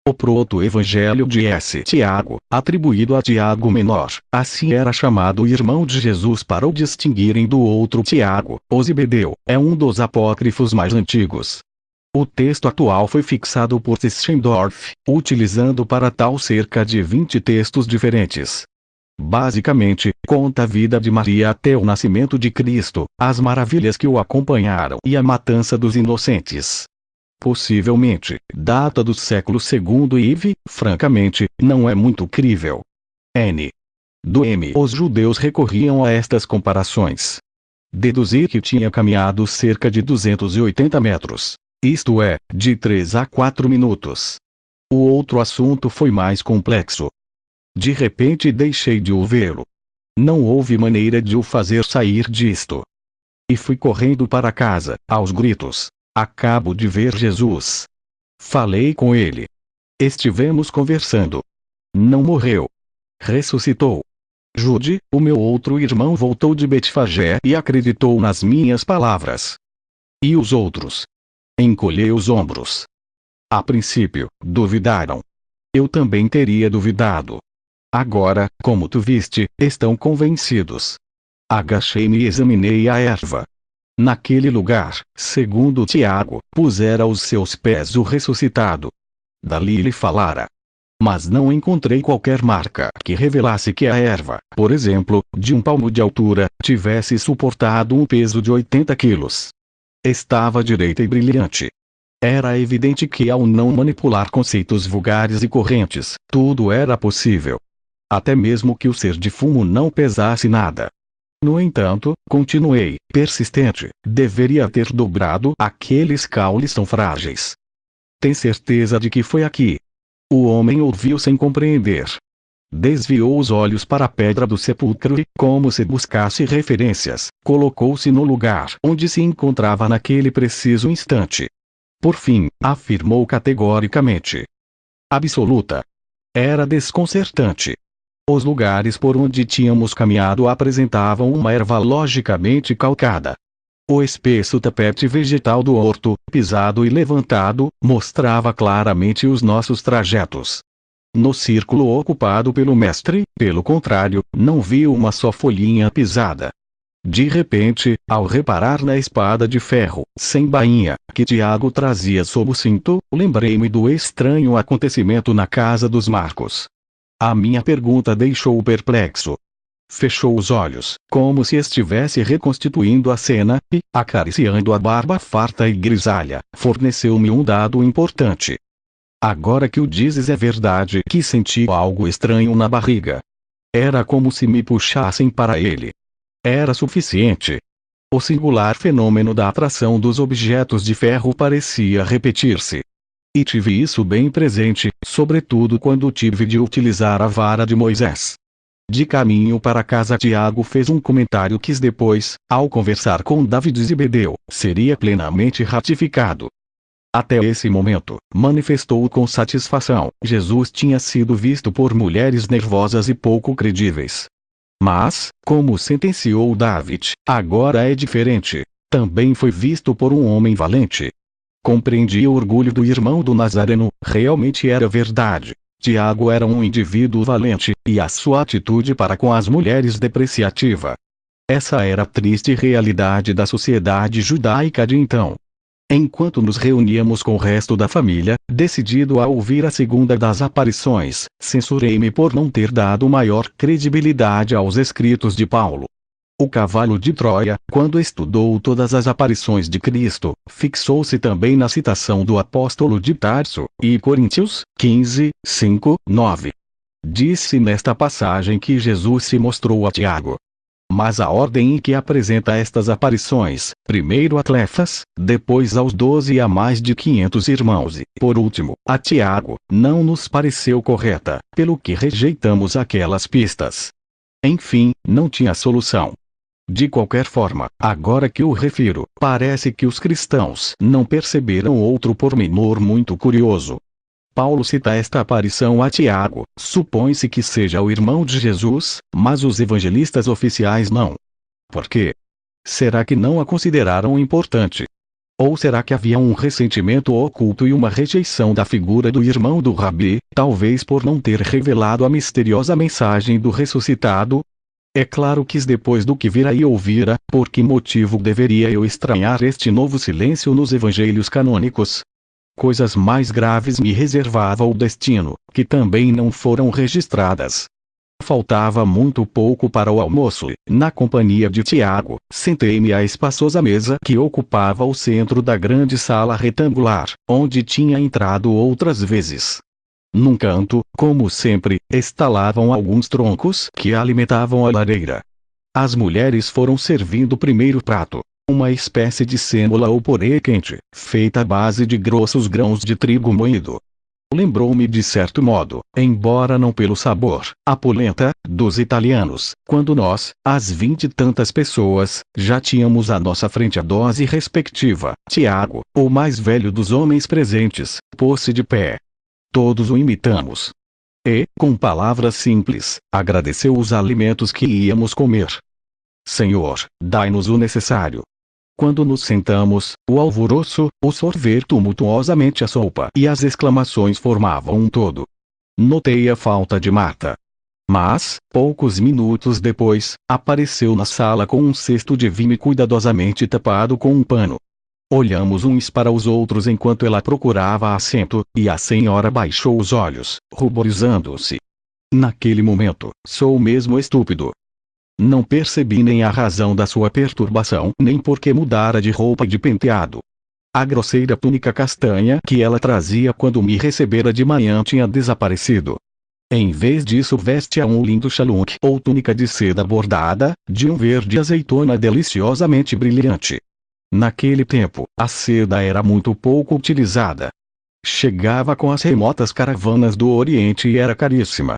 O proto-evangelho de Tiago, atribuído a Tiago Menor, assim era chamado o irmão de Jesus para o distinguirem do outro Tiago, o Zebedeu, é um dos apócrifos mais antigos. O texto atual foi fixado por Tischendorf, utilizando para tal cerca de 20 textos diferentes. Basicamente, conta a vida de Maria até o nascimento de Cristo, as maravilhas que o acompanharam e a matança dos inocentes. Possivelmente, data do século II e, francamente, não é muito crível. Os judeus recorriam a estas comparações. Deduzi que tinha caminhado cerca de 280 metros. Isto é, de 3 a 4 minutos. O outro assunto foi mais complexo. De repente deixei de o vê-lo. Não houve maneira de o fazer sair disto. E fui correndo para casa, aos gritos. Acabo de ver Jesus. Falei com ele. Estivemos conversando. Não morreu. Ressuscitou. Jude, o meu outro irmão, voltou de Betfagé e acreditou nas minhas palavras. E os outros? Encolheu os ombros. A princípio, duvidaram. Eu também teria duvidado. Agora, como tu viste, estão convencidos. Agachei-me e examinei a erva. Naquele lugar, segundo Tiago, pusera os seus pés o ressuscitado. Dali lhe falara. Mas não encontrei qualquer marca que revelasse que a erva, por exemplo, de um palmo de altura, tivesse suportado um peso de 80 quilos. Estava direita e brilhante. Era evidente que, ao não manipular conceitos vulgares e correntes, tudo era possível. Até mesmo que o ser de fumo não pesasse nada. No entanto, continuei, persistente, deveria ter dobrado aqueles caules tão frágeis. Tem certeza de que foi aqui? O homem ouviu sem compreender. Desviou os olhos para a pedra do sepulcro e, como se buscasse referências, colocou-se no lugar onde se encontrava naquele preciso instante. Por fim, afirmou categoricamente. Absoluta. Era desconcertante. Os lugares por onde tínhamos caminhado apresentavam uma erva logicamente calcada. O espesso tapete vegetal do horto, pisado e levantado, mostrava claramente os nossos trajetos. No círculo ocupado pelo mestre, pelo contrário, não vi uma só folhinha pisada. De repente, ao reparar na espada de ferro, sem bainha, que Tiago trazia sob o cinto, lembrei-me do estranho acontecimento na casa dos Marcos. A minha pergunta deixou-o perplexo. Fechou os olhos, como se estivesse reconstituindo a cena, e, acariciando a barba farta e grisalha, forneceu-me um dado importante. Agora que o dizes é verdade que senti algo estranho na barriga. Era como se me puxassem para ele. Era suficiente. O singular fenômeno da atração dos objetos de ferro parecia repetir-se. E tive isso bem presente, sobretudo quando tive de utilizar a vara de Moisés. De caminho para casa, Tiago fez um comentário que depois, ao conversar com David Zebedeu, seria plenamente ratificado. Até esse momento, manifestou com satisfação, Jesus tinha sido visto por mulheres nervosas e pouco credíveis. Mas, como sentenciou David, agora é diferente. Também foi visto por um homem valente. Compreendi o orgulho do irmão do Nazareno, realmente era verdade. Tiago era um indivíduo valente, e a sua atitude para com as mulheres depreciativa. Essa era a triste realidade da sociedade judaica de então. Enquanto nos reuníamos com o resto da família, decidido a ouvir a segunda das aparições, censurei-me por não ter dado maior credibilidade aos escritos de Paulo. O cavalo de Troia, quando estudou todas as aparições de Cristo, fixou-se também na citação do apóstolo de Tarso, e Coríntios 15, 5, 9. Disse nesta passagem que Jesus se mostrou a Tiago. Mas a ordem em que apresenta estas aparições, primeiro a Cleofas, depois aos 12 e a mais de 500 irmãos e, por último, a Tiago, não nos pareceu correta, pelo que rejeitamos aquelas pistas. Enfim, não tinha solução. De qualquer forma, agora que o refiro, parece que os cristãos não perceberam outro pormenor muito curioso. Paulo cita esta aparição a Tiago, supõe-se que seja o irmão de Jesus, mas os evangelistas oficiais não. Por quê? Será que não a consideraram importante? Ou será que havia um ressentimento oculto e uma rejeição da figura do irmão do Rabi, talvez por não ter revelado a misteriosa mensagem do ressuscitado? É claro que depois do que vira e ouvira, por que motivo deveria eu estranhar este novo silêncio nos evangelhos canônicos? Coisas mais graves me reservava o destino, que também não foram registradas. Faltava muito pouco para o almoço, na companhia de Tiago, sentei-me à espaçosa mesa que ocupava o centro da grande sala retangular, onde tinha entrado outras vezes. Num canto, como sempre, estalavam alguns troncos que alimentavam a lareira. As mulheres foram servindo o primeiro prato, uma espécie de sêmola ou purê quente, feita à base de grossos grãos de trigo moído. Lembrou-me de certo modo, embora não pelo sabor, a polenta, dos italianos, quando nós, as 20 e tantas pessoas, já tínhamos à nossa frente a dose respectiva. Tiago, o mais velho dos homens presentes, pôs-se de pé. Todos o imitamos. E, com palavras simples, agradeceu os alimentos que íamos comer. Senhor, dai-nos o necessário. Quando nos sentamos, o alvoroço, o sorver tumultuosamente a sopa e as exclamações formavam um todo. Notei a falta de Marta. Mas, poucos minutos depois, apareceu na sala com um cesto de vinho cuidadosamente tapado com um pano. Olhamos uns para os outros enquanto ela procurava assento, e a senhora baixou os olhos, ruborizando-se. Naquele momento, sou mesmo estúpido. Não percebi nem a razão da sua perturbação, nem por que mudara de roupa e de penteado. A grosseira túnica castanha que ela trazia quando me recebera de manhã tinha desaparecido. Em vez disso vestia um lindo chalunk ou túnica de seda bordada, de um verde azeitona deliciosamente brilhante. Naquele tempo, a seda era muito pouco utilizada. Chegava com as remotas caravanas do Oriente e era caríssima.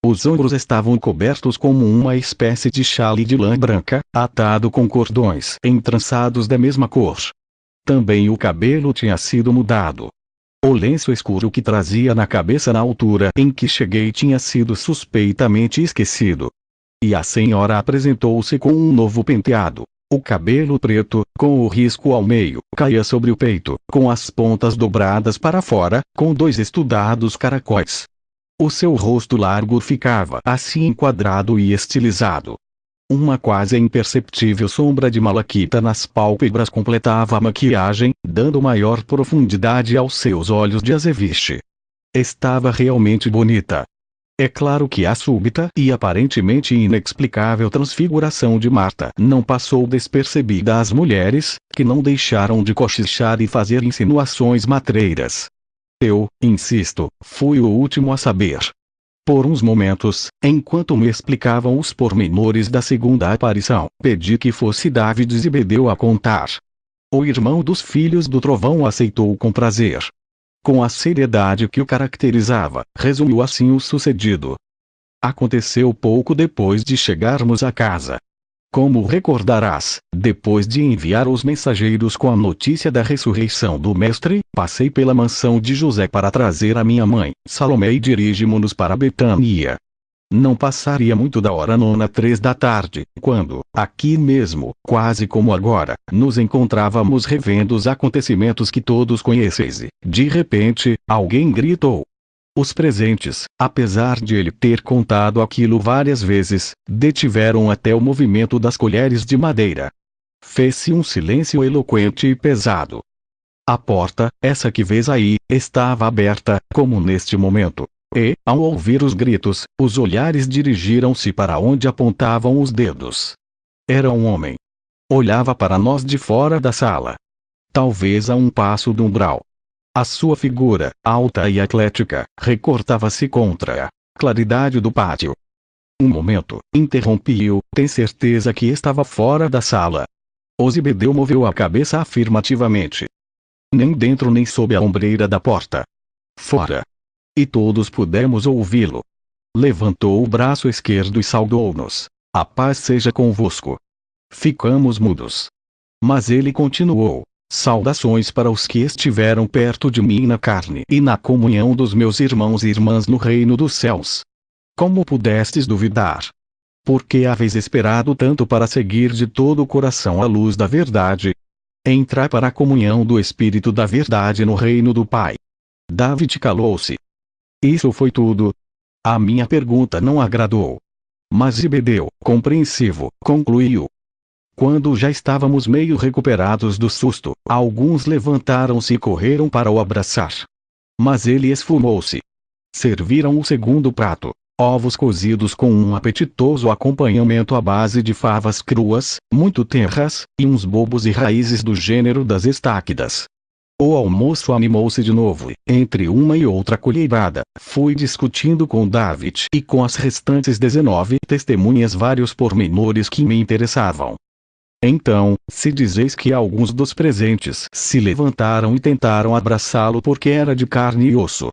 Os ombros estavam cobertos como uma espécie de chale de lã branca, atado com cordões entrançados da mesma cor. Também o cabelo tinha sido mudado. O lenço escuro que trazia na cabeça na altura em que cheguei tinha sido suspeitamente esquecido. E a senhora apresentou-se com um novo penteado. O cabelo preto, com o risco ao meio, caía sobre o peito, com as pontas dobradas para fora, com 2 estudados caracóis. O seu rosto largo ficava assim enquadrado e estilizado. Uma quase imperceptível sombra de malaquita nas pálpebras completava a maquiagem, dando maior profundidade aos seus olhos de azeviche. Estava realmente bonita. É claro que a súbita e aparentemente inexplicável transfiguração de Marta não passou despercebida às mulheres, que não deixaram de cochichar e fazer insinuações matreiras. Eu, insisto, fui o último a saber. Por uns momentos, enquanto me explicavam os pormenores da segunda aparição, pedi que fosse David Zebedeu a contar. O irmão dos filhos do trovão aceitou com prazer. Com a seriedade que o caracterizava, resumiu assim o sucedido. Aconteceu pouco depois de chegarmos a casa. Como recordarás, depois de enviar os mensageiros com a notícia da ressurreição do Mestre, passei pela mansão de José para trazer a minha mãe, Salomé, e dirigimos-nos para Betânia. Não passaria muito da hora nona 3 da tarde, quando, aqui mesmo, quase como agora, nos encontrávamos revendo os acontecimentos que todos conheceis. De repente, alguém gritou. Os presentes, apesar de ele ter contado aquilo várias vezes, detiveram até o movimento das colheres de madeira. Fez-se um silêncio eloquente e pesado. A porta, essa que vês aí, estava aberta, como neste momento. E, ao ouvir os gritos, os olhares dirigiram-se para onde apontavam os dedos. Era um homem. Olhava para nós de fora da sala. Talvez a um passo do umbral. A sua figura, alta e atlética, recortava-se contra a claridade do pátio. Um momento, interrompi-o, tem certeza que estava fora da sala? O Zebedeu moveu a cabeça afirmativamente. Nem dentro nem sob a ombreira da porta. Fora. E todos pudemos ouvi-lo. Levantou o braço esquerdo e saudou-nos. A paz seja convosco. Ficamos mudos. Mas ele continuou. Saudações para os que estiveram perto de mim na carne e na comunhão dos meus irmãos e irmãs no reino dos céus. Como pudestes duvidar? Por que haveis esperado tanto para seguir de todo o coração a luz da verdade? Entrar para a comunhão do Espírito da Verdade no reino do Pai. David calou-se. Isso foi tudo? A minha pergunta não agradou. Mas Zebedeu, compreensivo, concluiu. Quando já estávamos meio recuperados do susto, alguns levantaram-se e correram para o abraçar. Mas ele esfumou-se. Serviram o segundo prato, ovos cozidos com um apetitoso acompanhamento à base de favas cruas, muito tenras, e uns bulbos e raízes do gênero das estáquidas. O almoço animou-se de novo e, entre uma e outra colherada, fui discutindo com David e com as restantes 19 testemunhas vários pormenores que me interessavam. Então, se dizeis que alguns dos presentes se levantaram e tentaram abraçá-lo porque era de carne e osso.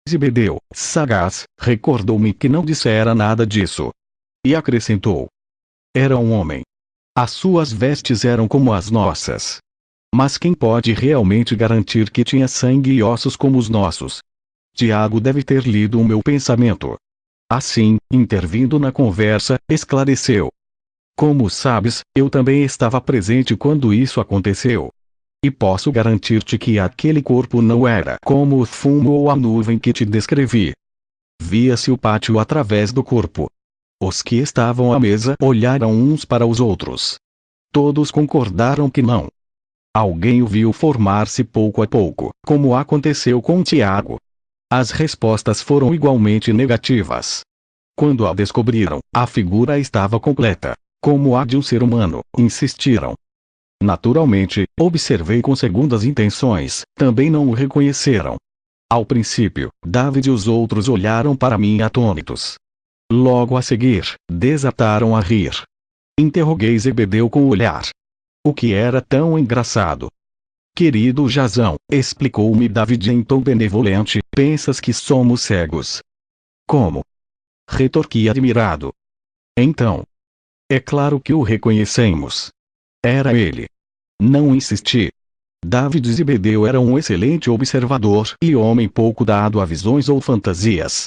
Zebedeu, sagaz, recordou-me que não dissera nada disso. E acrescentou. Era um homem. As suas vestes eram como as nossas. Mas quem pode realmente garantir que tinha sangue e ossos como os nossos? Tiago deve ter lido o meu pensamento. Assim, intervindo na conversa, esclareceu. Como sabes, eu também estava presente quando isso aconteceu. E posso garantir-te que aquele corpo não era como o fumo ou a nuvem que te descrevi. Via-se o pátio através do corpo. Os que estavam à mesa olharam uns para os outros. Todos concordaram que não. Alguém o viu formar-se pouco a pouco, como aconteceu com Tiago. As respostas foram igualmente negativas. Quando a descobriram, a figura estava completa, como a de um ser humano, insistiram. Naturalmente, observei com segundas intenções, também não o reconheceram. Ao princípio, David e os outros olharam para mim atônitos. Logo a seguir, desataram a rir. Interroguei Zebedeu com o olhar. O que era tão engraçado? Querido Jazão, explicou-me David em tom benevolente, pensas que somos cegos? Como? Retorqui admirado. Então. É claro que o reconhecemos. Era ele. Não insisti. David Zebedeu era um excelente observador e homem pouco dado a visões ou fantasias.